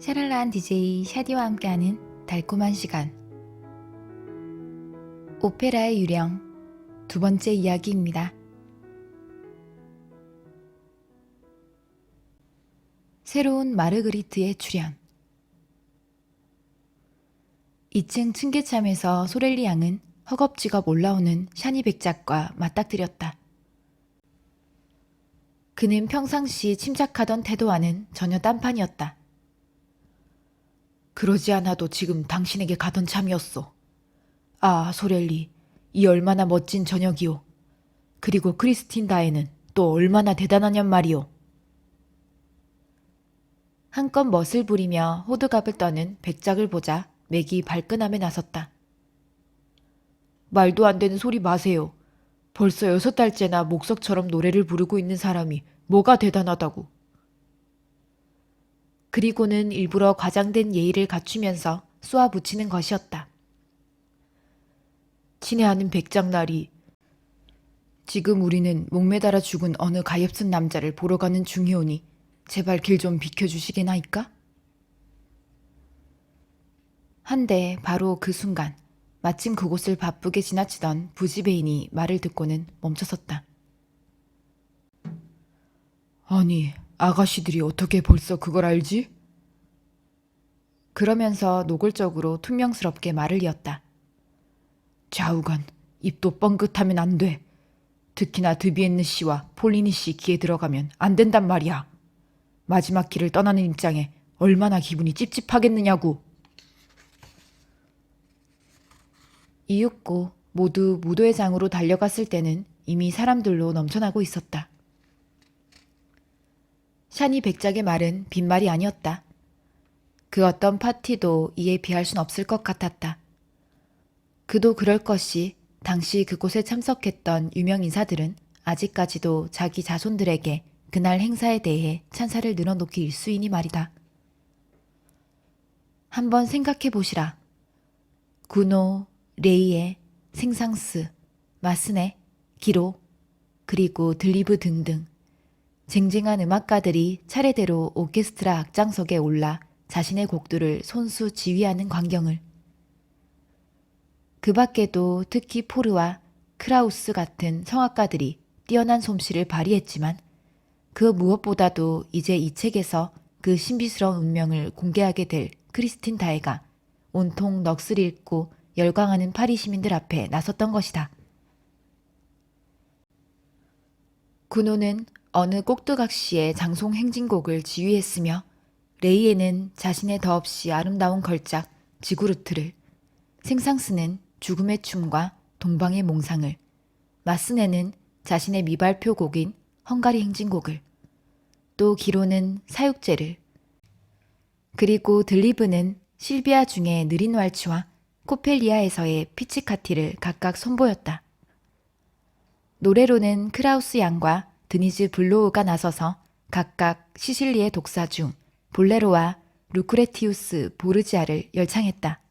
샤랄라한 DJ 샤디와 함께하는 달콤한 시간. 오페라의 유령 두 번째 이야기입니다. 새로운 마르그리트의 출현. 2층 층계참에서 소렐리 양은 허겁지겁 올라오는 샤니 백작과 맞닥뜨렸다. 그는 평상시 침착하던 태도와는 전혀 딴판이었다. 그러지 않아도 지금 당신에게 가던 참이었어. 아, 소렐리, 이 얼마나 멋진 저녁이오. 그리고 크리스틴 다에는 또 얼마나 대단하냔 말이오. 한껏 멋을 부리며 호들갑을 떠는 백작을 보자 맥이 발끈함에 나섰다. 말도 안 되는 소리 마세요. 벌써 6달째나 목석처럼 노래를 부르고 있는 사람이 뭐가 대단하다고. 그리고는 일부러 과장된 예의를 갖추면서 쏘아붙이는 것이었다. 친애하는 백작날이, 지금 우리는 목매달아 죽은 어느 가엾은 남자를 보러 가는 중이오니 제발 길 좀 비켜주시게나이까? 한데 바로 그 순간 마침 그곳을 바쁘게 지나치던 부지배인이 말을 듣고는 멈춰섰다. 아니, 아가씨들이 어떻게 벌써 그걸 알지? 그러면서 노골적으로 퉁명스럽게 말을 이었다. 좌우간, 입도 뻥긋하면 안 돼. 특히나 드비엔느 씨와 폴리니 씨 귀에 들어가면 안 된단 말이야. 마지막 길을 떠나는 입장에 얼마나 기분이 찝찝하겠느냐고. 이윽고 모두 무도회 장으로 달려갔을 때는 이미 사람들로 넘쳐나고 있었다. 샤니 백작의 말은 빈말이 아니었다. 그 어떤 파티도 이에 비할 순 없을 것 같았다. 그도 그럴 것이 당시 그곳에 참석했던 유명 인사들은 아직까지도 자기 자손들에게 그날 행사에 대해 찬사를 늘어놓기 일쑤이니 말이다. 한번 생각해 보시라. 구노, 레이에, 생상스, 마스네, 기로, 그리고 들리브 등등 쟁쟁한 음악가들이 차례대로 오케스트라 악장석에 올라 자신의 곡들을 손수 지휘하는 광경을. 그 밖에도 특히 포르와 크라우스 같은 성악가들이 뛰어난 솜씨를 발휘했지만 그 무엇보다도 이제 이 책에서 그 신비스러운 운명을 공개하게 될 크리스틴 다에가 온통 넋을 잃고 열광하는 파리 시민들 앞에 나섰던 것이다. 구노는 어느 꼭두각시의 장송 행진곡을 지휘했으며 레이에는 자신의 더없이 아름다운 걸작 지구르트를, 생상스는 죽음의 춤과 동방의 몽상을, 마스네는 자신의 미발표 곡인 헝가리 행진곡을, 또 기로는 사육제를, 그리고 들리브는 실비아 중의 느린 왈츠와 코펠리아에서의 피치카티를 각각 선보였다. 노래로는 크라우스 양과 드니즈 블로우가 나서서 각각 시실리의 독사 중 볼레로와 루크레티우스 보르지아를 열창했다.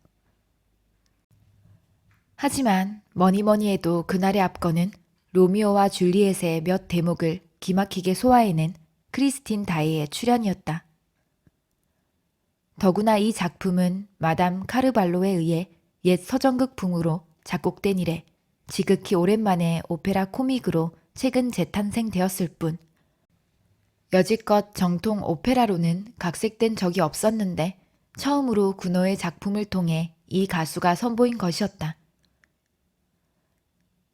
하지만 뭐니뭐니 해도 그날의 앞건은 로미오와 줄리엣의 몇 대목을 기막히게 소화해낸 크리스틴 다이의 출연이었다. 더구나 이 작품은 마담 카르발로에 의해 옛 서정극풍으로 작곡된 이래 지극히 오랜만에 오페라 코믹으로 최근 재탄생되었을 뿐 여지껏 정통 오페라로는 각색된 적이 없었는데 처음으로 구노의 작품을 통해 이 가수가 선보인 것이었다.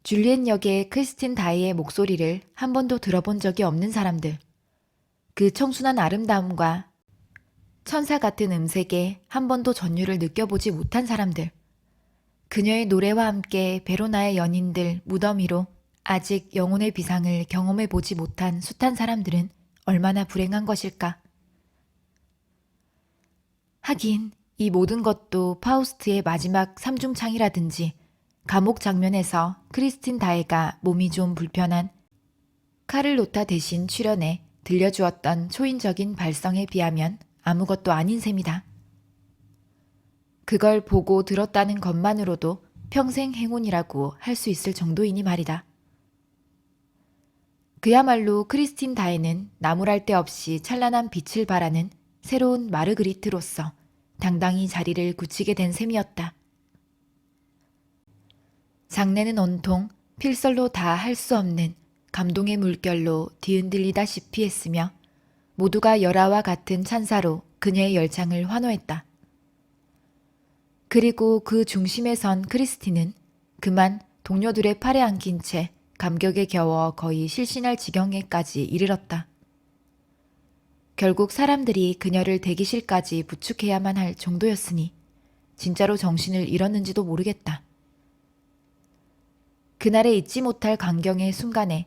줄리엣 역의 크리스틴 다이의 목소리를 한 번도 들어본 적이 없는 사람들, 그 청순한 아름다움과 천사 같은 음색에 한 번도 전율을 느껴보지 못한 사람들, 그녀의 노래와 함께 베로나의 연인들 무덤 위로 아직 영혼의 비상을 경험해보지 못한 숱한 사람들은 얼마나 불행한 것일까. 하긴 이 모든 것도 파우스트의 마지막 삼중창이라든지 감옥 장면에서 크리스틴 다에가 몸이 좀 불편한 카를로타 대신 출연해 들려주었던 초인적인 발성에 비하면 아무것도 아닌 셈이다. 그걸 보고 들었다는 것만으로도 평생 행운이라고 할 수 있을 정도이니 말이다. 그야말로 크리스틴 다에는 나무랄 데 없이 찬란한 빛을 발하는 새로운 마르그리트로서 당당히 자리를 굳히게 된 셈이었다. 장래는 온통 필설로 다 할 수 없는 감동의 물결로 뒤흔들리다시피 했으며 모두가 열화와 같은 찬사로 그녀의 열창을 환호했다. 그리고 그 중심에 선 크리스틴은 그만 동료들의 팔에 안긴 채 감격에 겨워 거의 실신할 지경에까지 이르렀다. 결국 사람들이 그녀를 대기실까지 부축해야만 할 정도였으니 진짜로 정신을 잃었는지도 모르겠다. 그날의 잊지 못할 광경의 순간에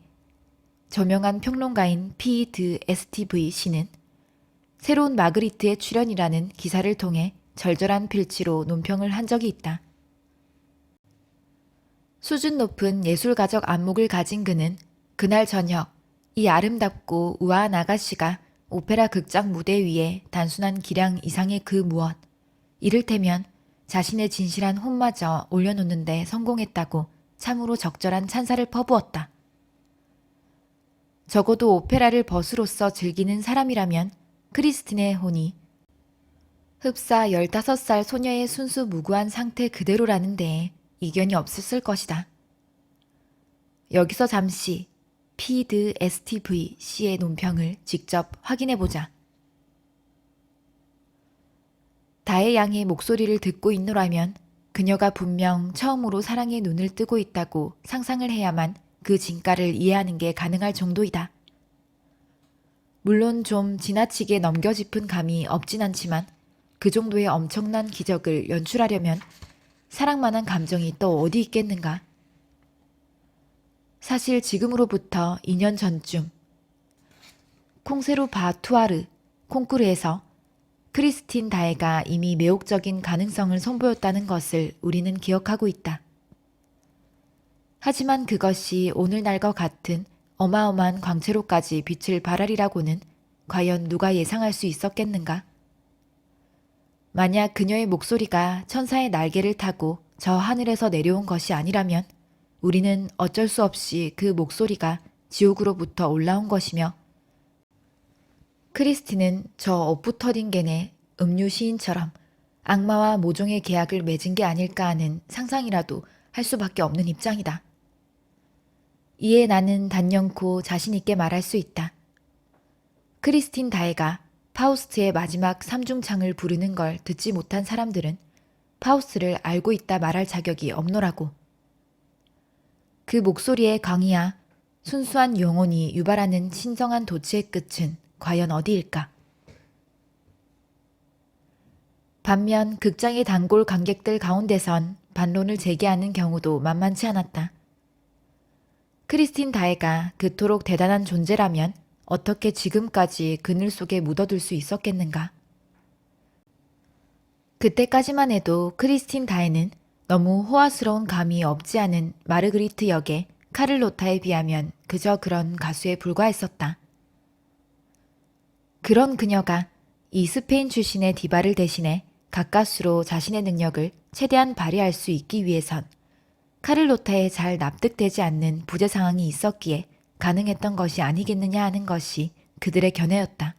저명한 평론가인 P.드 STV 씨는 새로운 마그리트의 출연이라는 기사를 통해 절절한 필치로 논평을 한 적이 있다. 수준 높은 예술가적 안목을 가진 그는 그날 저녁 이 아름답고 우아한 아가씨가 오페라 극장 무대 위에 단순한 기량 이상의 그 무엇, 이를테면 자신의 진실한 혼마저 올려놓는 데 성공했다고 참으로 적절한 찬사를 퍼부었다. 적어도 오페라를 벗으로써 즐기는 사람이라면 크리스틴의 혼이 흡사 15살 소녀의 순수 무구한 상태 그대로라는 데에 이견이 없었을 것이다. 여기서 잠시 P.드 STV 씨의 논평을 직접 확인해보자. 다혜 양의 목소리를 듣고 있노라면 그녀가 분명 처음으로 사랑에 눈을 뜨고 있다고 상상을 해야만 그 진가를 이해하는 게 가능할 정도이다. 물론 좀 지나치게 넘겨짚은 감이 없진 않지만 그 정도의 엄청난 기적을 연출하려면 사랑만한 감정이 또 어디 있겠는가? 사실 지금으로부터 2년 전쯤 콩세루 바투아르 콩쿠르에서 크리스틴 다혜가 이미 매혹적인 가능성을 선보였다는 것을 우리는 기억하고 있다. 하지만 그것이 오늘날과 같은 어마어마한 광채로까지 빛을 발하리라고는 과연 누가 예상할 수 있었겠는가? 만약 그녀의 목소리가 천사의 날개를 타고 저 하늘에서 내려온 것이 아니라면 우리는 어쩔 수 없이 그 목소리가 지옥으로부터 올라온 것이며 크리스틴은 저 오프터딩겐의 음유 시인처럼 악마와 모종의 계약을 맺은 게 아닐까 하는 상상이라도 할 수밖에 없는 입장이다. 이에 나는 단연코 자신있게 말할 수 있다. 크리스틴 다혜가 파우스트의 마지막 삼중창을 부르는 걸 듣지 못한 사람들은 파우스트를 알고 있다 말할 자격이 없노라고. 그 목소리의 강의와 순수한 영혼이 유발하는 신성한 도치의 끝은 과연 어디일까? 반면 극장의 단골 관객들 가운데선 반론을 제기하는 경우도 만만치 않았다. 크리스틴 다혜가 그토록 대단한 존재라면 어떻게 지금까지 그늘 속에 묻어둘 수 있었겠는가? 그때까지만 해도 크리스틴 다혜는 너무 호화스러운 감이 없지 않은 마르그리트 역의 카를로타에 비하면 그저 그런 가수에 불과했었다. 그런 그녀가 이 스페인 출신의 디바를 대신해 가까스로 자신의 능력을 최대한 발휘할 수 있기 위해선 카를로타에 잘 납득되지 않는 부재 상황이 있었기에 가능했던 것이 아니겠느냐 하는 것이 그들의 견해였다.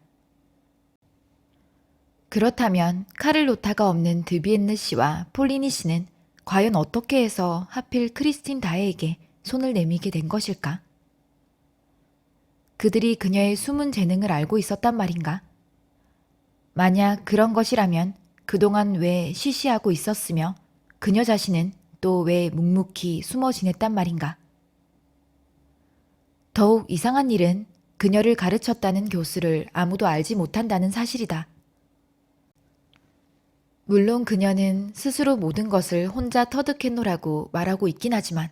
그렇다면 카를로타가 없는 드비엔느 씨와 폴리니 씨는 과연 어떻게 해서 하필 크리스틴 다혜에게 손을 내밀게 된 것일까? 그들이 그녀의 숨은 재능을 알고 있었단 말인가? 만약 그런 것이라면 그동안 왜 시시하고 있었으며 그녀 자신은 또 왜 묵묵히 숨어 지냈단 말인가? 더욱 이상한 일은 그녀를 가르쳤다는 교수를 아무도 알지 못한다는 사실이다. 물론 그녀는 스스로 모든 것을 혼자 터득했노라고 말하고 있긴 하지만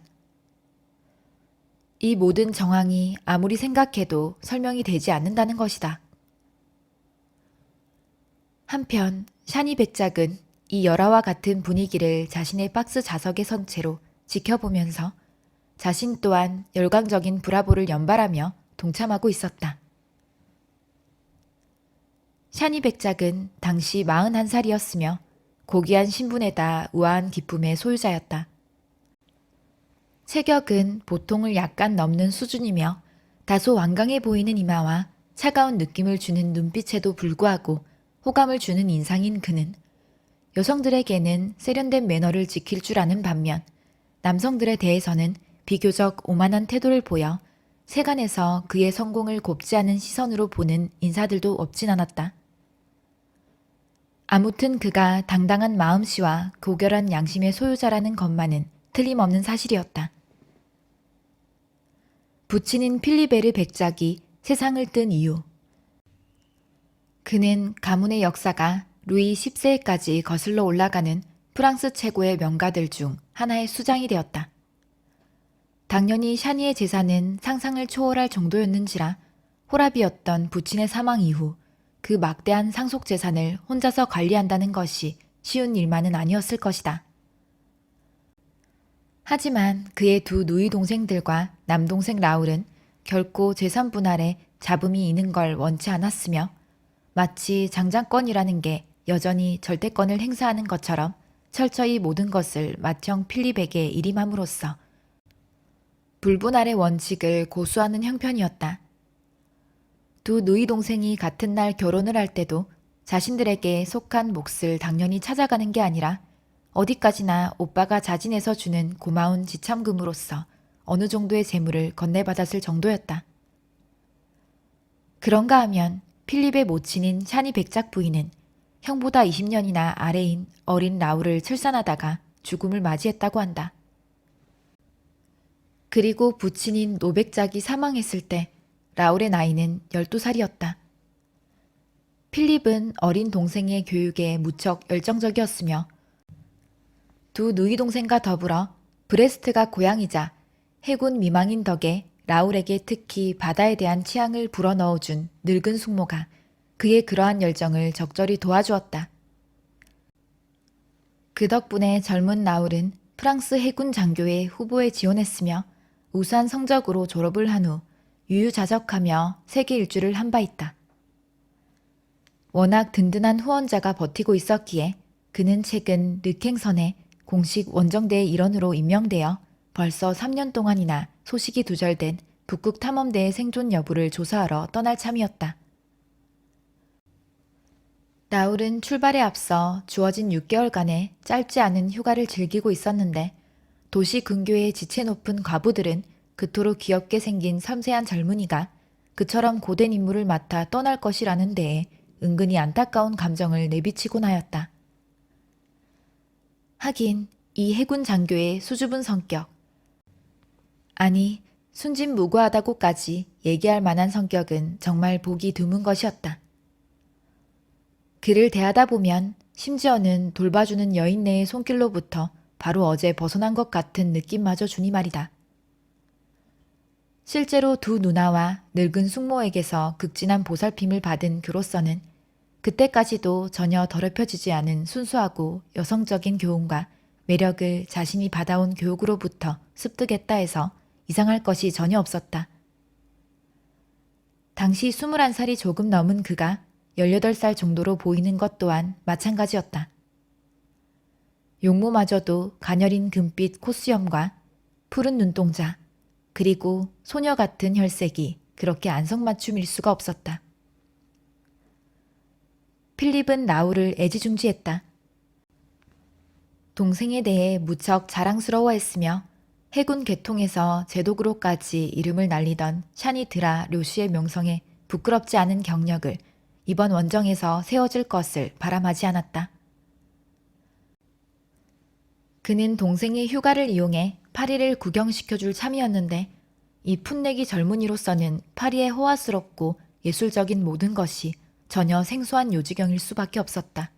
이 모든 정황이 아무리 생각해도 설명이 되지 않는다는 것이다. 한편 샤니 백작은 이 열화와 같은 분위기를 자신의 박스 좌석에 선 채로 지켜보면서 자신 또한 열광적인 브라보를 연발하며 동참하고 있었다. 샤니 백작은 당시 41살이었으며 고귀한 신분에다 우아한 기품의 소유자였다. 체격은 보통을 약간 넘는 수준이며 다소 완강해 보이는 이마와 차가운 느낌을 주는 눈빛에도 불구하고 호감을 주는 인상인 그는 여성들에게는 세련된 매너를 지킬 줄 아는 반면 남성들에 대해서는 비교적 오만한 태도를 보여 세간에서 그의 성공을 곱지 않은 시선으로 보는 인사들도 없진 않았다. 아무튼 그가 당당한 마음씨와 고결한 양심의 소유자라는 것만은 틀림없는 사실이었다. 부친인 필리베르 백작이 세상을 뜬 이유. 그는 가문의 역사가 루이 10세까지 거슬러 올라가는 프랑스 최고의 명가들 중 하나의 수장이 되었다. 당연히 샤니의 재산은 상상을 초월할 정도였는지라 호랍이었던 부친의 사망 이후 그 막대한 상속 재산을 혼자서 관리한다는 것이 쉬운 일만은 아니었을 것이다. 하지만 그의 두 누이 동생들과 남동생 라울은 결코 재산 분할에 잡음이 있는 걸 원치 않았으며 마치 장장권이라는 게 여전히 절대권을 행사하는 것처럼 철저히 모든 것을 맏형 필립에게 일임함으로써 불분할의 원칙을 고수하는 형편이었다. 두 누이 동생이 같은 날 결혼을 할 때도 자신들에게 속한 몫을 당연히 찾아가는 게 아니라 어디까지나 오빠가 자진해서 주는 고마운 지참금으로서 어느 정도의 재물을 건네받았을 정도였다. 그런가 하면 필립의 모친인 샤니 백작 부인은 형보다 20년이나 아래인 어린 라울을 출산하다가 죽음을 맞이했다고 한다. 그리고 부친인 노백작이 사망했을 때 라울의 나이는 12살이었다. 필립은 어린 동생의 교육에 무척 열정적이었으며 두 누이 동생과 더불어 브레스트가 고향이자 해군 미망인 덕에 라울에게 특히 바다에 대한 취향을 불어넣어준 늙은 숙모가 그의 그러한 열정을 적절히 도와주었다. 그 덕분에 젊은 라울은 프랑스 해군 장교의 후보에 지원했으며 우수한 성적으로 졸업을 한 후 유유자적하며 세계 일주를 한 바 있다. 워낙 든든한 후원자가 버티고 있었기에 그는 최근 르캥선에 공식 원정대의 일원으로 임명되어 벌써 3년 동안이나 소식이 두절된 북극 탐험대의 생존 여부를 조사하러 떠날 참이었다. 라울은 출발에 앞서 주어진 6개월간의 짧지 않은 휴가를 즐기고 있었는데 도시 근교의 지체 높은 과부들은 그토록 귀엽게 생긴 섬세한 젊은이가 그처럼 고된 임무를 맡아 떠날 것이라는 데에 은근히 안타까운 감정을 내비치곤 하였다. 하긴 이 해군 장교의 수줍은 성격, 아니 순진무구하다고까지 얘기할 만한 성격은 정말 보기 드문 것이었다. 그를 대하다 보면 심지어는 돌봐주는 여인네의 손길로부터 바로 어제 벗어난 것 같은 느낌마저 주니 말이다. 실제로 두 누나와 늙은 숙모에게서 극진한 보살핌을 받은 그로서는 그때까지도 전혀 더럽혀지지 않은 순수하고 여성적인 교훈과 매력을 자신이 받아온 교육으로부터 습득했다 해서 이상할 것이 전혀 없었다. 당시 21살이 조금 넘은 그가 18살 정도로 보이는 것 또한 마찬가지였다. 용모마저도 가녀린 금빛 콧수염과 푸른 눈동자, 그리고 소녀 같은 혈색이 그렇게 안성맞춤일 수가 없었다. 필립은 라울을 애지중지했다. 동생에 대해 무척 자랑스러워했으며 해군 계통에서 제독으로까지 이름을 날리던 샤니 드라 료슈의 명성에 부끄럽지 않은 경력을 이번 원정에서 세워질 것을 바람하지 않았다. 그는 동생의 휴가를 이용해 파리를 구경시켜줄 참이었는데 이 풋내기 젊은이로서는 파리의 호화스럽고 예술적인 모든 것이 전혀 생소한 요지경일 수밖에 없었다.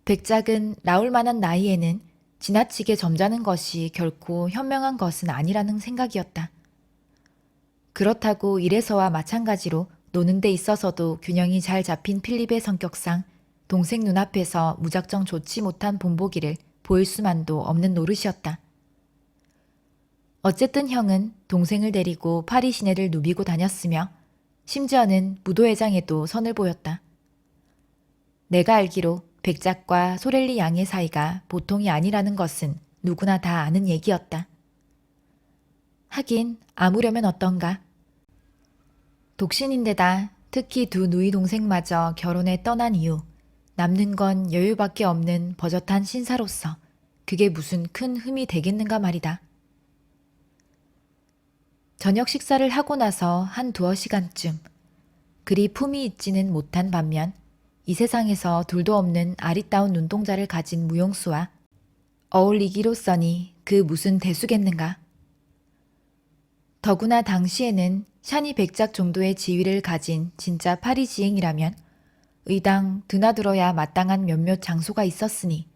백작은 라울만한 나이에는 지나치게 점잖은 것이 결코 현명한 것은 아니라는 생각이었다. 그렇다고 일에서와 마찬가지로 노는 데 있어서도 균형이 잘 잡힌 필립의 성격상 동생 눈앞에서 무작정 좋지 못한 본보기를 보일 수만도 없는 노릇이었다. 어쨌든 형은 동생을 데리고 파리 시내를 누비고 다녔으며 심지어는 무도회장에도 선을 보였다. 내가 알기로 백작과 소렐리 양의 사이가 보통이 아니라는 것은 누구나 다 아는 얘기였다. 하긴 아무려면 어떤가. 독신인데다 특히 두 누이 동생마저 결혼에 떠난 이후 남는 건 여유밖에 없는 버젓한 신사로서 그게 무슨 큰 흠이 되겠는가 말이다. 저녁 식사를 하고 나서 한 두어 시간쯤 그리 품이 있지는 못한 반면 이 세상에서 둘도 없는 아리따운 눈동자를 가진 무용수와 어울리기로써니 그 무슨 대수겠는가. 더구나 당시에는 샤니 백작 정도의 지위를 가진 진짜 파리지앵이라면 의당 드나들어야 마땅한 몇몇 장소가 있었으니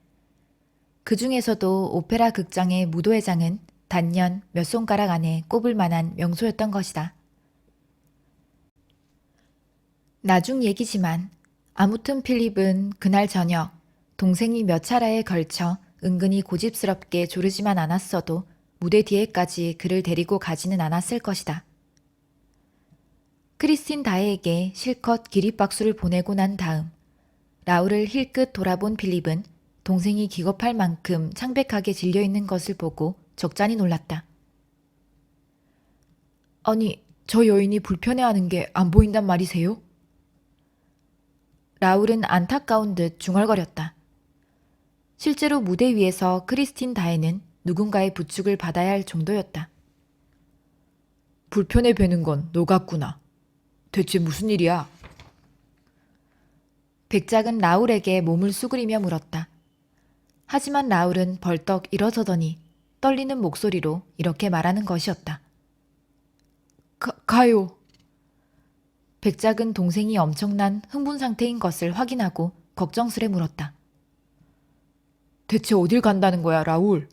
그 중에서도 오페라 극장의 무도회장은 단연 몇 손가락 안에 꼽을 만한 명소였던 것이다. 나중 얘기지만 아무튼 필립은 그날 저녁 동생이 몇 차례에 걸쳐 은근히 고집스럽게 조르지만 않았어도 무대 뒤에까지 그를 데리고 가지는 않았을 것이다. 크리스틴 다혜에게 실컷 기립박수를 보내고 난 다음 라울을 힐끗 돌아본 필립은 동생이 기겁할 만큼 창백하게 질려있는 것을 보고 적잖이 놀랐다. 아니, 저 여인이 불편해하는 게 안 보인단 말이세요? 라울은 안타까운 듯 중얼거렸다. 실제로 무대 위에서 크리스틴 다혜는 누군가의 부축을 받아야 할 정도였다. 불편해 뵈는 건 너 같구나. 대체 무슨 일이야? 백작은 라울에게 몸을 수그리며 물었다. 하지만 라울은 벌떡 일어서더니 떨리는 목소리로 이렇게 말하는 것이었다. 가요. 백작은 동생이 엄청난 흥분 상태인 것을 확인하고 걱정스레 물었다. 대체 어딜 간다는 거야, 라울?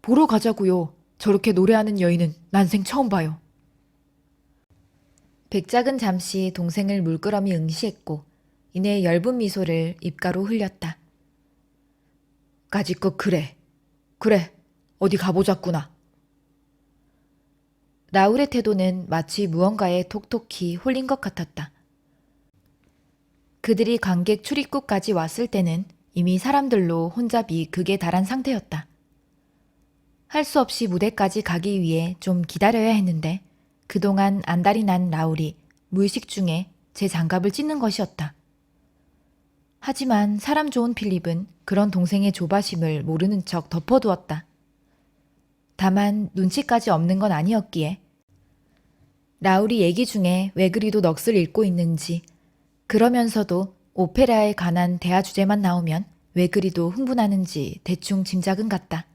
보러 가자고요. 저렇게 노래하는 여인은 난생 처음 봐요. 백작은 잠시 동생을 물끄러미 응시했고 이내 엷은 미소를 입가로 흘렸다. 까짓것 그래. 어디 가보자꾸나. 라울의 태도는 마치 무언가에 톡톡히 홀린 것 같았다. 그들이 관객 출입구까지 왔을 때는 이미 사람들로 혼잡이 극에 달한 상태였다. 할 수 없이 무대까지 가기 위해 좀 기다려야 했는데 그동안 안달이 난 라울이 무의식 중에 제 장갑을 찢는 것이었다. 하지만 사람 좋은 필립은 그런 동생의 조바심을 모르는 척 덮어두었다. 다만 눈치까지 없는 건 아니었기에 라울이 얘기 중에 왜 그리도 넋을 잃고 있는지 그러면서도 오페라에 관한 대화 주제만 나오면 왜 그리도 흥분하는지 대충 짐작은 갔다.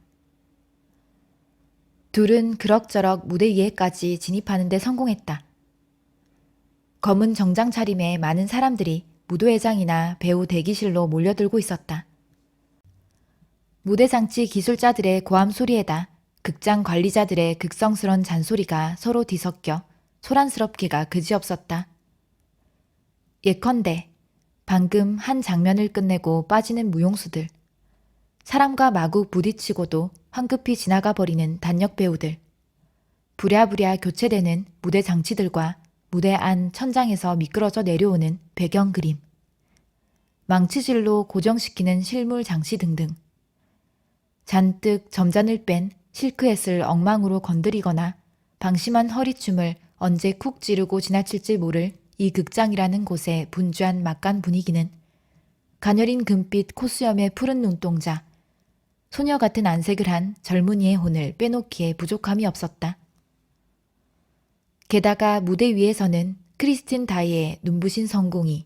둘은 그럭저럭 무대 위에까지 진입하는 데 성공했다. 검은 정장 차림에 많은 사람들이 무도회장이나 배우 대기실로 몰려들고 있었다. 무대장치 기술자들의 고함 소리에다 극장 관리자들의 극성스런 잔소리가 서로 뒤섞여 소란스럽기가 그지없었다. 예컨대 방금 한 장면을 끝내고 빠지는 무용수들, 사람과 마구 부딪히고도 황급히 지나가 버리는 단역 배우들, 부랴부랴 교체되는 무대 장치들과 무대 안 천장에서 미끄러져 내려오는 배경 그림, 망치질로 고정시키는 실물 장치 등등. 잔뜩 점잔을 뺀 실크햇을 엉망으로 건드리거나 방심한 허리춤을 언제 쿡 찌르고 지나칠지 모를 이 극장이라는 곳의 분주한 막간 분위기는 가녀린 금빛 콧수염의 푸른 눈동자, 소녀 같은 안색을 한 젊은이의 혼을 빼놓기에 부족함이 없었다. 게다가 무대 위에서는 크리스틴 다이의 눈부신 성공이,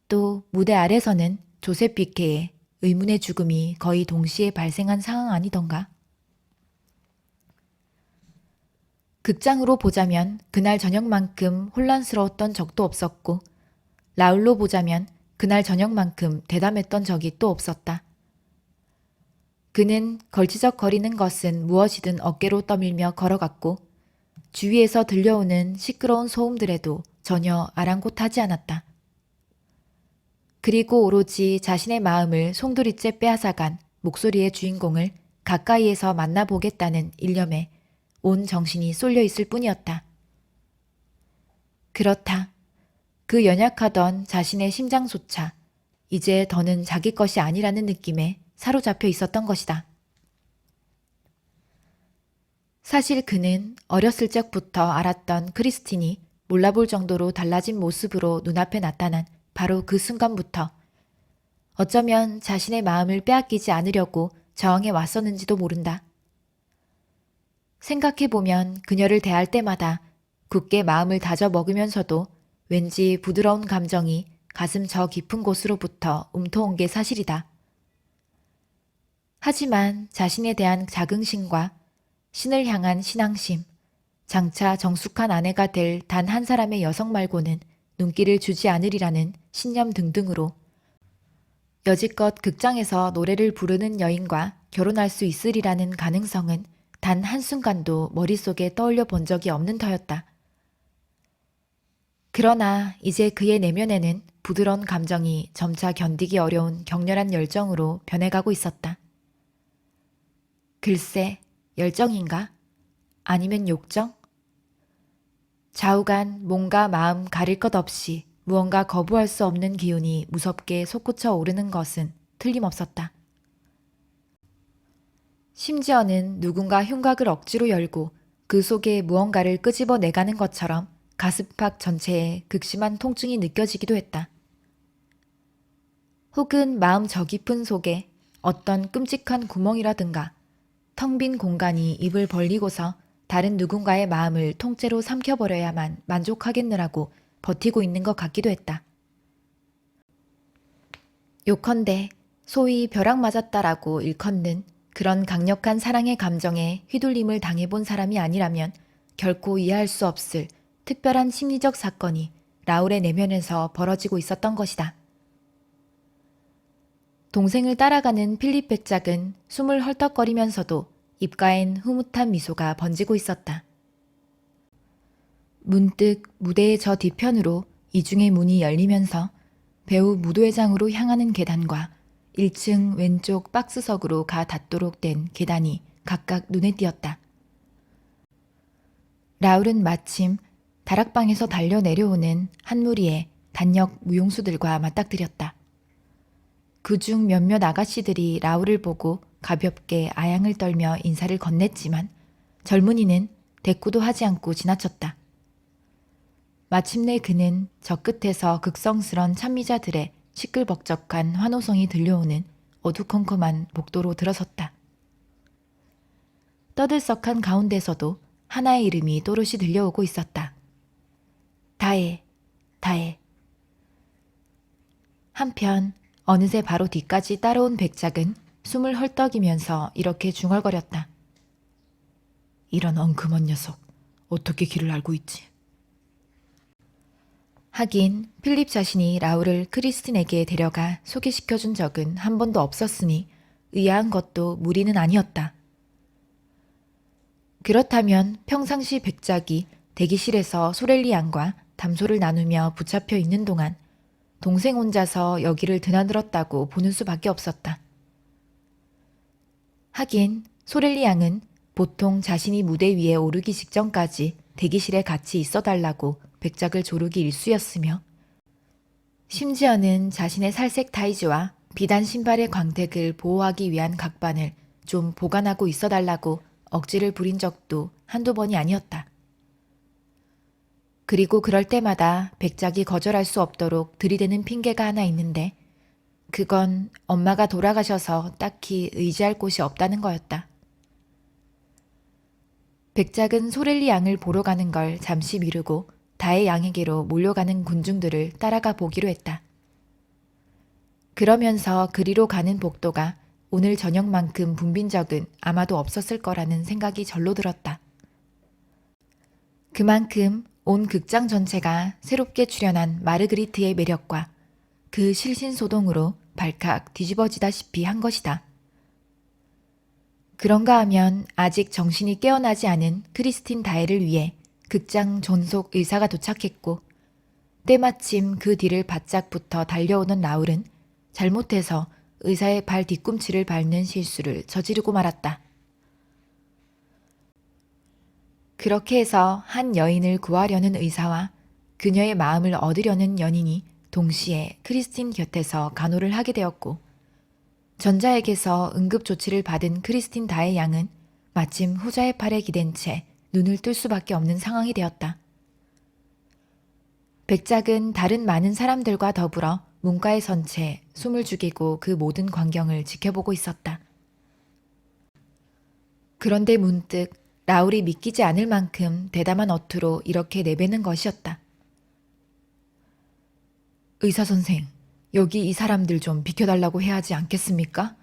또 무대 아래서는 조셉 비케의 의문의 죽음이 거의 동시에 발생한 상황 아니던가. 극장으로 보자면 그날 저녁만큼 혼란스러웠던 적도 없었고 라울로 보자면 그날 저녁만큼 대담했던 적이 또 없었다. 그는 걸치적거리는 것은 무엇이든 어깨로 떠밀며 걸어갔고 주위에서 들려오는 시끄러운 소음들에도 전혀 아랑곳하지 않았다. 그리고 오로지 자신의 마음을 송두리째 빼앗아간 목소리의 주인공을 가까이에서 만나보겠다는 일념에 온 정신이 쏠려 있을 뿐이었다. 그렇다. 그 연약하던 자신의 심장조차 이제 더는 자기 것이 아니라는 느낌에 사로잡혀 있었던 것이다. 사실 그는 어렸을 적부터 알았던 크리스틴이 몰라볼 정도로 달라진 모습으로 눈앞에 나타난 바로 그 순간부터 어쩌면 자신의 마음을 빼앗기지 않으려고 저항해 왔었는지도 모른다. 생각해보면 그녀를 대할 때마다 굳게 마음을 다져 먹으면서도 왠지 부드러운 감정이 가슴 저 깊은 곳으로부터 움터온 게 사실이다. 하지만 자신에 대한 자긍심과 신을 향한 신앙심, 장차 정숙한 아내가 될 단 한 사람의 여성 말고는 눈길을 주지 않으리라는 신념 등등으로 여지껏 극장에서 노래를 부르는 여인과 결혼할 수 있으리라는 가능성은 단 한순간도 머릿속에 떠올려 본 적이 없는 터였다. 그러나 이제 그의 내면에는 부드러운 감정이 점차 견디기 어려운 격렬한 열정으로 변해가고 있었다. 글쎄, 열정인가? 아니면 욕정? 좌우간 몸과 마음 가릴 것 없이 무언가 거부할 수 없는 기운이 무섭게 솟구쳐 오르는 것은 틀림없었다. 심지어는 누군가 흉곽을 억지로 열고 그 속에 무언가를 끄집어 내가는 것처럼 가슴팍 전체에 극심한 통증이 느껴지기도 했다. 혹은 마음 저 깊은 속에 어떤 끔찍한 구멍이라든가 텅 빈 공간이 입을 벌리고서 다른 누군가의 마음을 통째로 삼켜버려야만 만족하겠느라고 버티고 있는 것 같기도 했다. 요컨대 소위 벼락 맞았다라고 일컫는 그런 강력한 사랑의 감정에 휘둘림을 당해본 사람이 아니라면 결코 이해할 수 없을 특별한 심리적 사건이 라울의 내면에서 벌어지고 있었던 것이다. 동생을 따라가는 필립 백작은 숨을 헐떡거리면서도 입가엔 흐뭇한 미소가 번지고 있었다. 문득 무대의 저 뒤편으로 이중의 문이 열리면서 배우 무도회장으로 향하는 계단과 1층 왼쪽 박스석으로 가 닿도록 된 계단이 각각 눈에 띄었다. 라울은 마침 다락방에서 달려 내려오는 한 무리의 단역 무용수들과 맞닥뜨렸다. 그중 몇몇 아가씨들이 라울을 보고 가볍게 아양을 떨며 인사를 건넸지만 젊은이는 대꾸도 하지 않고 지나쳤다. 마침내 그는 저 끝에서 극성스런 참미자들의 시끌벅적한 환호성이 들려오는 어두컴컴한 복도로 들어섰다. 떠들썩한 가운데서도 하나의 이름이 또렷이 들려오고 있었다. 다혜, 다혜. 한편 어느새 바로 뒤까지 따라온 백작은 숨을 헐떡이면서 이렇게 중얼거렸다. 이런 엉큼한 녀석, 어떻게 길을 알고 있지? 하긴 필립 자신이 라울을 크리스틴에게 데려가 소개시켜준 적은 한 번도 없었으니 의아한 것도 무리는 아니었다. 그렇다면 평상시 백작이 대기실에서 소렐리 양과 담소를 나누며 붙잡혀 있는 동안 동생 혼자서 여기를 드나들었다고 보는 수밖에 없었다. 하긴 소렐리 양은 보통 자신이 무대 위에 오르기 직전까지 대기실에 같이 있어달라고 백작을 조르기 일쑤였으며 심지어는 자신의 살색 타이즈와 비단 신발의 광택을 보호하기 위한 각반을 좀 보관하고 있어달라고 억지를 부린 적도 한두 번이 아니었다. 그리고 그럴 때마다 백작이 거절할 수 없도록 들이대는 핑계가 하나 있는데 그건 엄마가 돌아가셔서 딱히 의지할 곳이 없다는 거였다. 백작은 소렐리 양을 보러 가는 걸 잠시 미루고 다혜 양에게로 몰려가는 군중들을 따라가 보기로 했다. 그러면서 그리로 가는 복도가 오늘 저녁만큼 붐빈 적은 아마도 없었을 거라는 생각이 절로 들었다. 그만큼 온 극장 전체가 새롭게 출연한 마르그리트의 매력과 그 실신소동으로 발칵 뒤집어지다시피 한 것이다. 그런가 하면 아직 정신이 깨어나지 않은 크리스틴 다혜를 위해 극장 존속 의사가 도착했고 때마침 그 뒤를 바짝 붙어 달려오는 라울은 잘못해서 의사의 발 뒤꿈치를 밟는 실수를 저지르고 말았다. 그렇게 해서 한 여인을 구하려는 의사와 그녀의 마음을 얻으려는 연인이 동시에 크리스틴 곁에서 간호를 하게 되었고 전자에게서 응급조치를 받은 크리스틴 다혜 양은 마침 후자의 팔에 기댄 채 눈을 뜰 수밖에 없는 상황이 되었다. 백작은 다른 많은 사람들과 더불어 문가에 선 채 숨을 죽이고 그 모든 광경을 지켜보고 있었다. 그런데 문득 라울이 믿기지 않을 만큼 대담한 어투로 이렇게 내뱉는 것이었다. 의사 선생, 여기 이 사람들 좀 비켜달라고 해야 하지 않겠습니까?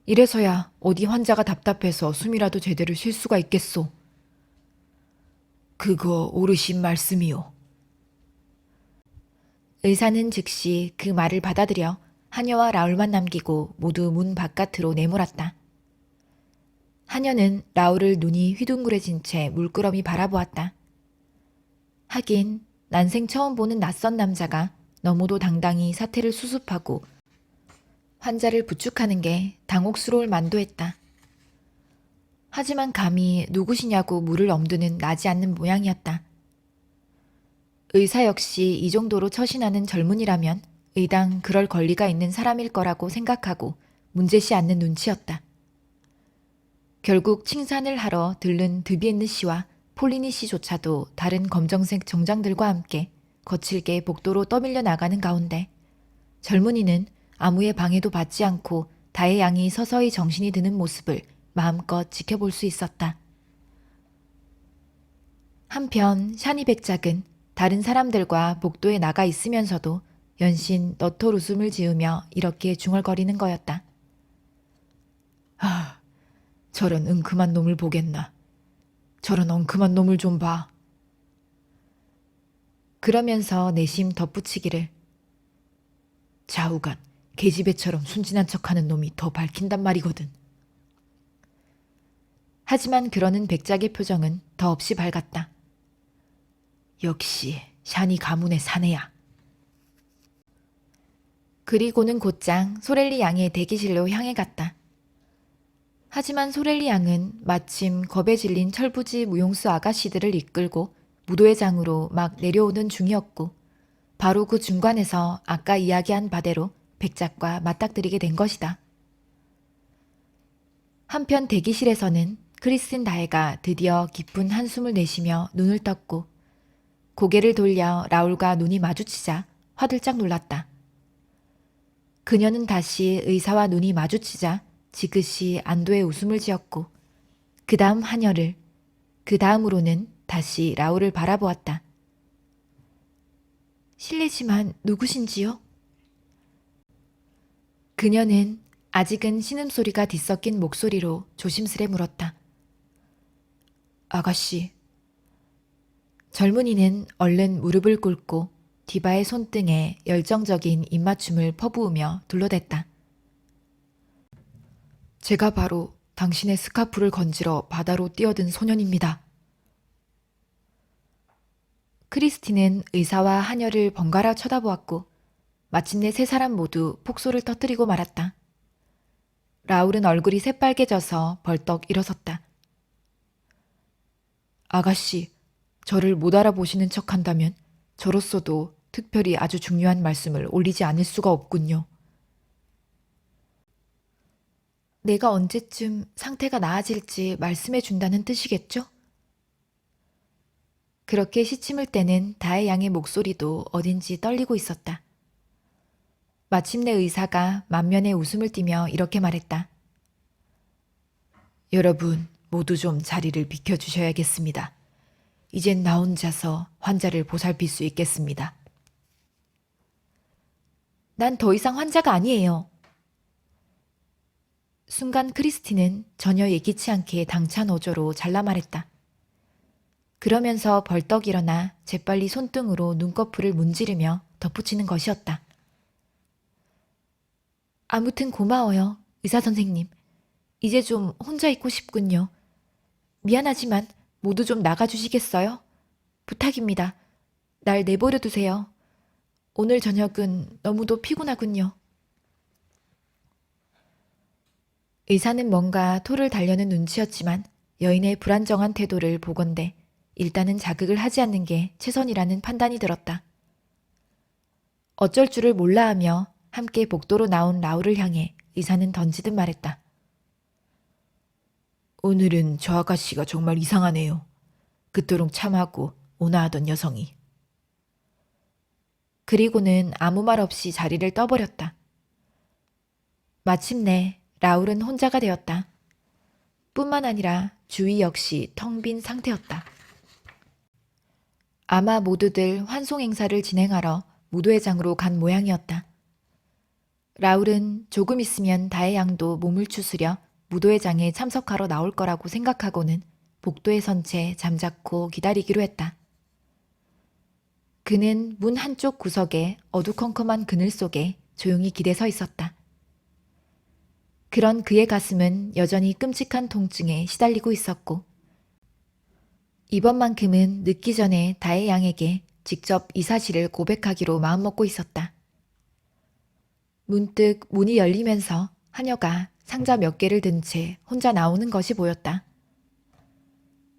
이래서야 어디 환자가 답답해서 숨이라도 제대로 쉴 수가 있겠소. 그거 오르신 말씀이요. 의사는 즉시 그 말을 받아들여 하녀와 라울만 남기고 모두 문 바깥으로 내몰았다. 하녀는 라울을 눈이 휘둥그레진 채 물끄러미 바라보았다. 하긴 난생 처음 보는 낯선 남자가 너무도 당당히 사태를 수습하고 환자를 부축하는 게 당혹스러울 만도 했다. 하지만 감히 누구시냐고 물을 엄두는 나지 않는 모양이었다. 의사 역시 이 정도로 처신하는 젊은이라면 의당 그럴 권리가 있는 사람일 거라고 생각하고 문제시 않는 눈치였다. 결국 칭찬을 하러 들른 드비엔느 씨와 폴리니 씨조차도 다른 검정색 정장들과 함께 거칠게 복도로 떠밀려 나가는 가운데 젊은이는 아무의 방해도 받지 않고 다의 양이 서서히 정신이 드는 모습을 마음껏 지켜볼 수 있었다. 한편 샤니 백작은 다른 사람들과 복도에 나가 있으면서도 연신 너털 웃음을 지으며 이렇게 중얼거리는 거였다. 아, 저런 은큼한 놈을 보겠나. 저런 엉큼한 놈을 좀 봐. 그러면서 내심 덧붙이기를. 좌우간 계집애처럼 순진한 척하는 놈이 더 밝힌단 말이거든. 하지만 그러는 백작의 표정은 더없이 밝았다. 역시 샤니 가문의 사내야. 그리고는 곧장 소렐리 양의 대기실로 향해 갔다. 하지만 소렐리 양은 마침 겁에 질린 철부지 무용수 아가씨들을 이끌고 무도회장으로 막 내려오는 중이었고 바로 그 중간에서 아까 이야기한 바대로 백작과 맞닥뜨리게 된 것이다. 한편 대기실에서는 크리스틴 다혜가 드디어 깊은 한숨을 내쉬며 눈을 떴고 고개를 돌려 라울과 눈이 마주치자 화들짝 놀랐다. 그녀는 다시 의사와 눈이 마주치자 지그시 안도의 웃음을 지었고 그 다음 하녀를, 그 다음으로는 다시 라울을 바라보았다. 실례지만 누구신지요? 그녀는 아직은 신음소리가 뒤섞인 목소리로 조심스레 물었다. 아가씨. 젊은이는 얼른 무릎을 꿇고 디바의 손등에 열정적인 입맞춤을 퍼부으며 둘러댔다. 제가 바로 당신의 스카프를 건지러 바다로 뛰어든 소년입니다. 크리스틴은 의사와 하녀를 번갈아 쳐다보았고 마침내 세 사람 모두 폭소를 터뜨리고 말았다. 라울은 얼굴이 새빨개져서 벌떡 일어섰다. 아가씨, 저를 못 알아보시는 척한다면 저로서도 특별히 아주 중요한 말씀을 올리지 않을 수가 없군요. 내가 언제쯤 상태가 나아질지 말씀해 준다는 뜻이겠죠? 그렇게 시침을 떼는 다의 양의 목소리도 어딘지 떨리고 있었다. 마침내 의사가 만면에 웃음을 띠며 이렇게 말했다. 여러분 모두 좀 자리를 비켜주셔야겠습니다. 이젠 나 혼자서 환자를 보살필 수 있겠습니다. 난 더 이상 환자가 아니에요. 순간 크리스티는 전혀 예기치 않게 당찬 어조로 잘라 말했다. 그러면서 벌떡 일어나 재빨리 손등으로 눈꺼풀을 문지르며 덧붙이는 것이었다. 아무튼 고마워요, 의사 선생님. 이제 좀 혼자 있고 싶군요. 미안하지만 모두 좀 나가주시겠어요? 부탁입니다. 날 내버려 두세요. 오늘 저녁은 너무도 피곤하군요. 의사는 뭔가 토를 달려는 눈치였지만 여인의 불안정한 태도를 보건대 일단은 자극을 하지 않는 게 최선이라는 판단이 들었다. 어쩔 줄을 몰라 하며 함께 복도로 나온 라울을 향해 의사는 던지듯 말했다. 오늘은 저 아가씨가 정말 이상하네요. 그토록 참하고 온화하던 여성이. 그리고는 아무 말 없이 자리를 떠버렸다. 마침내 라울은 혼자가 되었다. 뿐만 아니라 주위 역시 텅 빈 상태였다. 아마 모두들 환송 행사를 진행하러 무도회장으로 간 모양이었다. 라울은 조금 있으면 다혜 양도 몸을 추스려 무도회장에 참석하러 나올 거라고 생각하고는 복도에 선 채 잠자코 기다리기로 했다. 그는 문 한쪽 구석에 어두컴컴한 그늘 속에 조용히 기대 서 있었다. 그런 그의 가슴은 여전히 끔찍한 통증에 시달리고 있었고 이번만큼은 늦기 전에 다혜 양에게 직접 이 사실을 고백하기로 마음먹고 있었다. 문득 문이 열리면서 하녀가 상자 몇 개를 든 채 혼자 나오는 것이 보였다.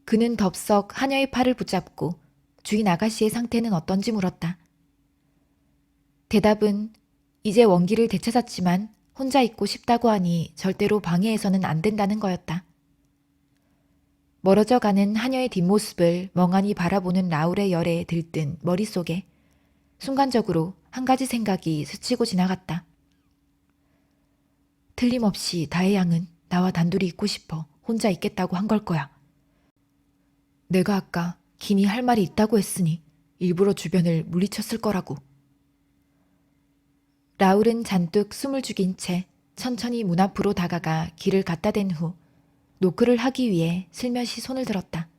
그는 덥석 하녀의 팔을 붙잡고 주인 아가씨의 상태는 어떤지 물었다. 대답은 이제 원기를 되찾았지만 혼자 있고 싶다고 하니 절대로 방해해서는 안 된다는 거였다. 멀어져 가는 하녀의 뒷모습을 멍하니 바라보는 라울의 열에 들뜬 머릿속에 순간적으로 한 가지 생각이 스치고 지나갔다. 틀림없이 다혜 양은 나와 단둘이 있고 싶어 혼자 있겠다고 한 걸 거야. 내가 아까 기니 할 말이 있다고 했으니 일부러 주변을 물리쳤을 거라고. 라울은 잔뜩 숨을 죽인 채 천천히 문 앞으로 다가가 길을 갖다 댄 후 노크를 하기 위해 슬며시 손을 들었다.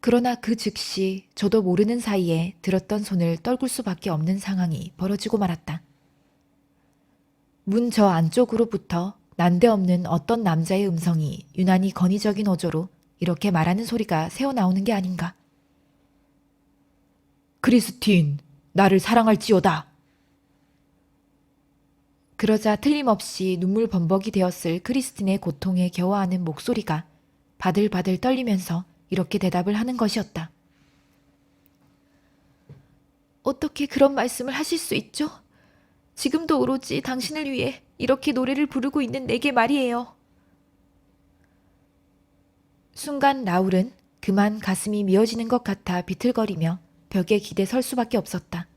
그러나 그 즉시 저도 모르는 사이에 들었던 손을 떨굴 수밖에 없는 상황이 벌어지고 말았다. 문 저 안쪽으로부터 난데없는 어떤 남자의 음성이 유난히 건의적인 어조로 이렇게 말하는 소리가 새어나오는 게 아닌가. 크리스틴, 나를 사랑할지어다. 그러자 틀림없이 눈물 범벅이 되었을 크리스틴의 고통에 겨워하는 목소리가 바들바들 떨리면서 이렇게 대답을 하는 것이었다. 어떻게 그런 말씀을 하실 수 있죠? 지금도 오로지 당신을 위해 이렇게 노래를 부르고 있는 내게 말이에요. 순간 라울은 그만 가슴이 미어지는 것 같아 비틀거리며 벽에 기대 설 수밖에 없었다.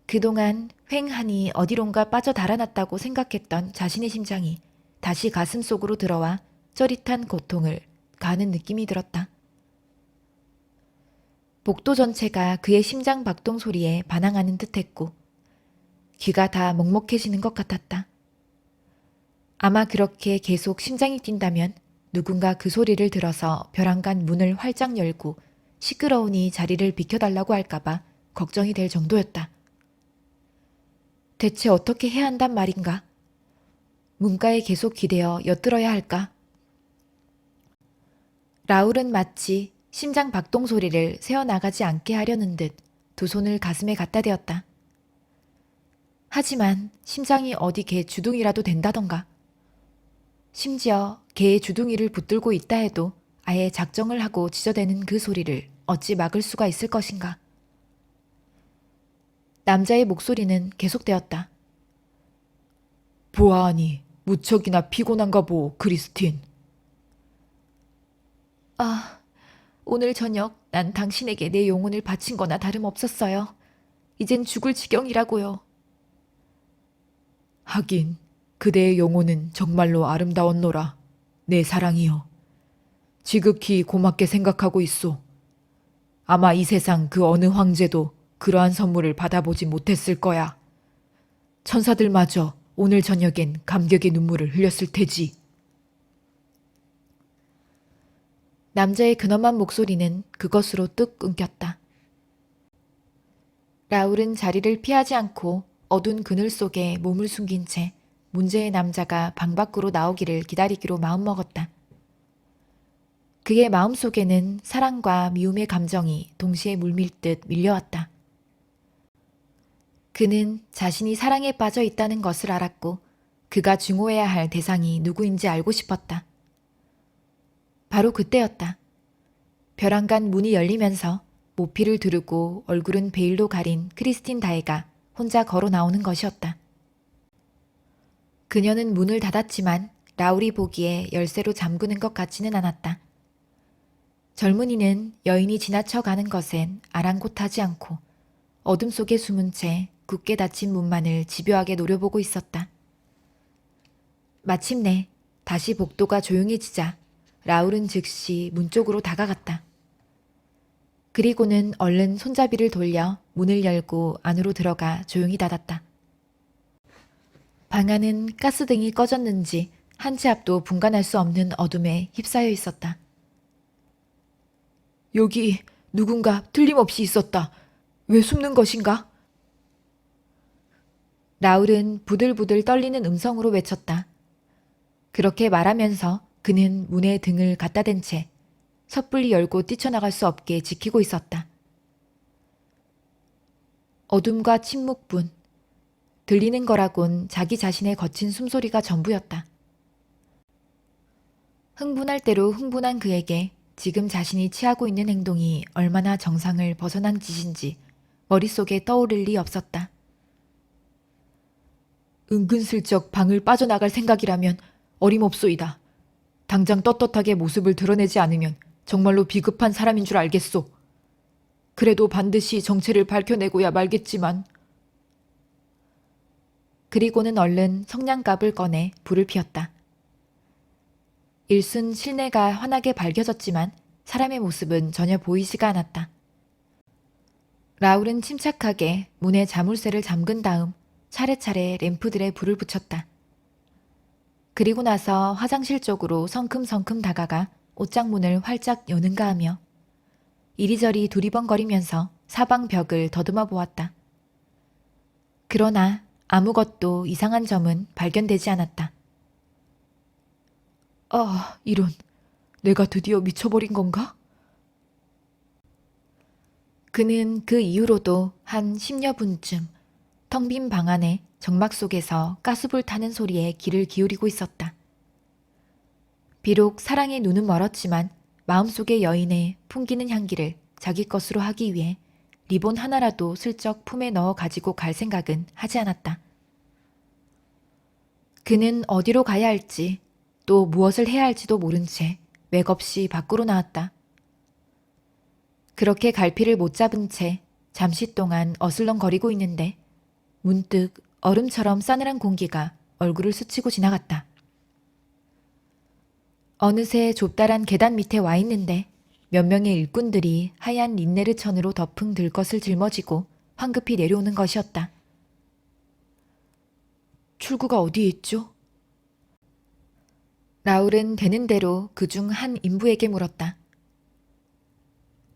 그동안 휑하니 어디론가 빠져 달아났다고 생각했던 자신의 심장이 다시 가슴 속으로 들어와 쩌릿한 고통을 가하는 느낌이 들었다. 복도 전체가 그의 심장 박동 소리에 반항하는 듯했고 귀가 다 먹먹해지는 것 같았다. 아마 그렇게 계속 심장이 뛴다면 누군가 그 소리를 들어서 벼랑간 문을 활짝 열고 시끄러우니 자리를 비켜달라고 할까봐 걱정이 될 정도였다. 대체 어떻게 해야 한단 말인가? 문가에 계속 기대어 엿들어야 할까? 라울은 마치 심장 박동 소리를 새어나가지 않게 하려는 듯 두 손을 가슴에 갖다 대었다. 하지만 심장이 어디 개 주둥이라도 된다던가. 심지어 개의 주둥이를 붙들고 있다 해도 아예 작정을 하고 지저대는 그 소리를 어찌 막을 수가 있을 것인가. 남자의 목소리는 계속되었다. 보아하니 무척이나 피곤한가 보, 크리스틴. 아, 오늘 저녁 난 당신에게 내 영혼을 바친 거나 다름없었어요. 이젠 죽을 지경이라고요. 하긴 그대의 영혼은 정말로 아름다웠노라. 내 사랑이여. 지극히 고맙게 생각하고 있소. 아마 이 세상 그 어느 황제도 그러한 선물을 받아보지 못했을 거야. 천사들마저 오늘 저녁엔 감격의 눈물을 흘렸을 테지. 남자의 근엄한 목소리는 그것으로 뚝 끊겼다. 라울은 자리를 피하지 않고 어두운 그늘 속에 몸을 숨긴 채 문제의 남자가 방 밖으로 나오기를 기다리기로 마음먹었다. 그의 마음속에는 사랑과 미움의 감정이 동시에 물밀듯 밀려왔다. 그는 자신이 사랑에 빠져 있다는 것을 알았고 그가 증오해야 할 대상이 누구인지 알고 싶었다. 바로 그때였다. 벼랑간 문이 열리면서 모피를 두르고 얼굴은 베일로 가린 크리스틴 다혜가 혼자 걸어 나오는 것이었다. 그녀는 문을 닫았지만 라울이 보기에 열쇠로 잠그는 것 같지는 않았다. 젊은이는 여인이 지나쳐 가는 것엔 아랑곳하지 않고 어둠 속에 숨은 채 굳게 닫힌 문만을 집요하게 노려보고 있었다. 마침내 다시 복도가 조용해지자 라울은 즉시 문 쪽으로 다가갔다. 그리고는 얼른 손잡이를 돌려 문을 열고 안으로 들어가 조용히 닫았다. 방 안은 가스등이 꺼졌는지 한 치 앞도 분간할 수 없는 어둠에 휩싸여 있었다. 여기 누군가 틀림없이 있었다. 왜 숨는 것인가? 라울은 부들부들 떨리는 음성으로 외쳤다. 그렇게 말하면서 그는 문에 등을 갖다 댄 채 섣불리 열고 뛰쳐나갈 수 없게 지키고 있었다. 어둠과 침묵뿐. 들리는 거라곤 자기 자신의 거친 숨소리가 전부였다. 흥분할 대로 흥분한 그에게 지금 자신이 취하고 있는 행동이 얼마나 정상을 벗어난 짓인지 머릿속에 떠오를 리 없었다. 은근슬쩍 방을 빠져나갈 생각이라면 어림없소이다. 당장 떳떳하게 모습을 드러내지 않으면 정말로 비급한 사람인 줄 알겠소. 그래도 반드시 정체를 밝혀내고야 말겠지만. 그리고는 얼른 성냥갑을 꺼내 불을 피웠다. 일순 실내가 환하게 밝혀졌지만 사람의 모습은 전혀 보이지가 않았다. 라울은 침착하게 문에 자물쇠를 잠근 다음 차례차례 램프들에 불을 붙였다. 그리고 나서 화장실 쪽으로 성큼성큼 다가가 옷장문을 활짝 여는가 하며 이리저리 두리번거리면서 사방 벽을 더듬어 보았다. 그러나 아무것도 이상한 점은 발견되지 않았다. 아, 이런. 내가 드디어 미쳐버린 건가? 그는 그 이후로도 한 10여 분쯤 텅 빈 방 안에 정막 속에서 가스불 타는 소리에 귀를 기울이고 있었다. 비록 사랑의 눈은 멀었지만 마음속의 여인의 풍기는 향기를 자기 것으로 하기 위해 리본 하나라도 슬쩍 품에 넣어 가지고 갈 생각은 하지 않았다. 그는 어디로 가야 할지 또 무엇을 해야 할지도 모른 채 맥없이 밖으로 나왔다. 그렇게 갈피를 못 잡은 채 잠시 동안 어슬렁거리고 있는데 문득 얼음처럼 싸늘한 공기가 얼굴을 스치고 지나갔다. 어느새 좁다란 계단 밑에 와 있는데 몇 명의 일꾼들이 하얀 린네르 천으로 덮은 들것을 짊어지고 황급히 내려오는 것이었다. 출구가 어디에 있죠? 라울은 되는 대로 그중 한 인부에게 물었다.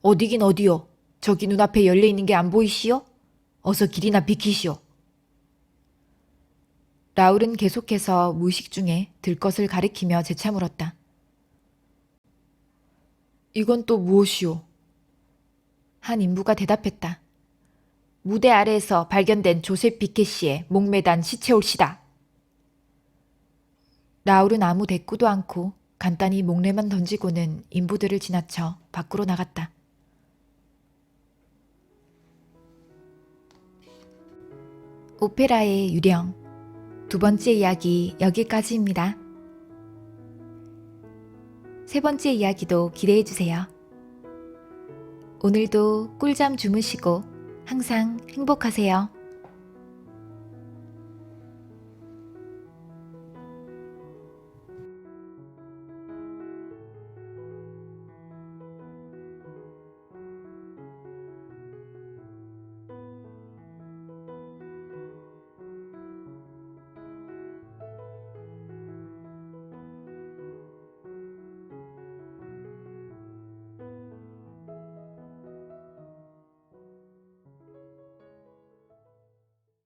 어디긴 어디요? 저기 눈앞에 열려있는 게 안 보이시오? 어서 길이나 비키시오. 라울은 계속해서 무의식 중에 들것을 가리키며 재차 물었다. 이건 또 무엇이오? 한 인부가 대답했다. 무대 아래에서 발견된 조셉 비켓시의 목매단 시체올시다. 라울은 아무 대꾸도 않고 간단히 목례만 던지고는 인부들을 지나쳐 밖으로 나갔다. 오페라의 유령 두 번째 이야기 여기까지입니다. 세 번째 이야기도 기대해주세요. 오늘도 꿀잠 주무시고 항상 행복하세요.